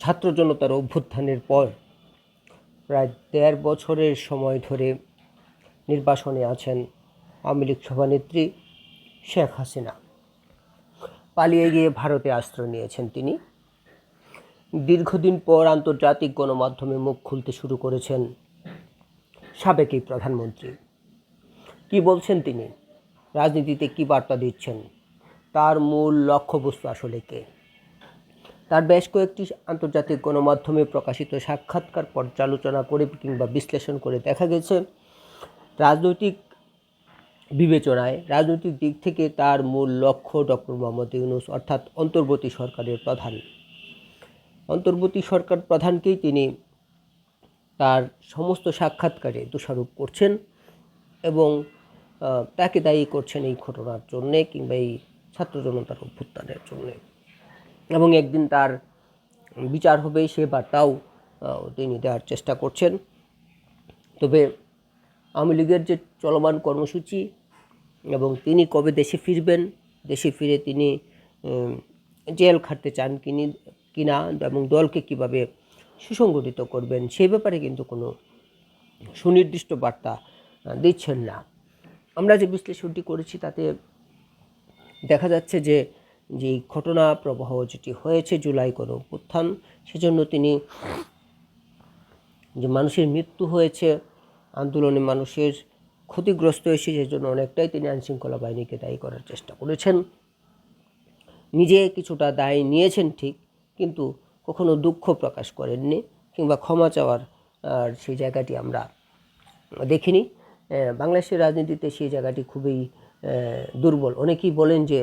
ছাত্র জনতার অভ্যুত্থানের পর প্রায় ১.৫ বছরের সময় ধরে নির্বাসনে আছেন আওয়ামী লীগ সভানেত্রী শেখ হাসিনা। পালিয়ে গিয়ে ভারতে আশ্রয় নিয়েছেন তিনি। দীর্ঘদিন পর আন্তর্জাতিক গণমাধ্যমে মুখ খুলতে শুরু করেছেন সাবেক এই প্রধানমন্ত্রী। কি বলছেন তিনি, রাজনীতিতে কি বার্তা দিচ্ছেন, তার মূল লক্ষ্যবস্তু আসলে কে? তার বেশ কয়েকটি আন্তর্জাতিক গণমাধ্যমে প্রকাশিত সাক্ষাৎকার পর্যালোচনা করে কিংবা বিশ্লেষণ করে দেখা গেছে রাজনৈতিক বিবেচনায়, রাজনৈতিক দিক থেকে তার মূল লক্ষ্য ডক্টর মোহাম্মদ ইউনূস অর্থাৎ অন্তর্বর্তী সরকারের প্রধান। অন্তর্বর্তী সরকার প্রধানকেই তিনি তার সমস্ত সাক্ষাৎকারে দোষারোপ করছেন এবং তাকে দায়ী করছেন এই ঘটনার জন্যে কিংবা এই ছাত্র জনতার অভ্যুত্থানের জন্যে। এবং একদিন তার বিচার হবে সে বার্তাও তিনি দেওয়ার চেষ্টা করছেন। তবে আওয়ামী লীগের যে চলমান কর্মসূচি এবং তিনি কবে দেশে ফিরবেন, দেশে ফিরে তিনি জেল খাটতে চান কিনা এবং দলকে কিভাবে সুসংগঠিত করবেন সেই ব্যাপারে কিন্তু কোনো সুনির্দিষ্ট বার্তা দিচ্ছেন না। আমরা যে বিশ্লেষণটি করেছি তাতে দেখা যাচ্ছে যে ঘটনা প্রবাহ যেটি হয়েছে জুলাই গণঅভ্যুত্থান, সেজন্য তিনি যে মানুষের মৃত্যু হয়েছে, আন্দোলনে মানুষের ক্ষতিগ্রস্ত হয়েছে, সেজন্য অনেকটাই তিনি আইনশৃঙ্খলা বাহিনীকে দায়ী করার চেষ্টা করেছেন। নিজে কিছুটা দায় নিয়েছেন ঠিক, কিন্তু কখনো দুঃখ প্রকাশ করেননি কিংবা ক্ষমা চাওয়ার সেই জায়গাটি আমরা দেখিনি। বাংলাদেশের রাজনীতিতে সেই জায়গাটি খুবই দুর্বল। অনেকেই বলেন যে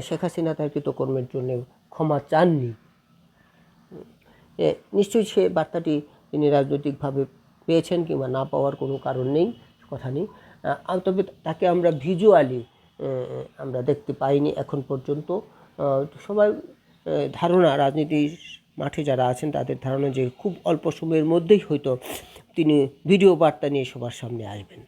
শেখ হাসিনা তার কৃতকর্মের জন্য ক্ষমা চাননি। নিশ্চয়ই সে বার্তাটি তিনি রাজনৈতিকভাবে পেয়েছেন কিংবা না পাওয়ার কোনো কারণ নেই, কথা নেই। তবে তাকে আমরা ভিজুয়ালি আমরা দেখতে পাইনি এখন পর্যন্ত। সবাই ধারণা, রাজনীতির মাঠে যারা আছেন তাদের ধারণা যে খুব অল্প সময়ের মধ্যেই হয়তো তিনি ভিডিও বার্তা নিয়ে সবার সামনে আসবেন।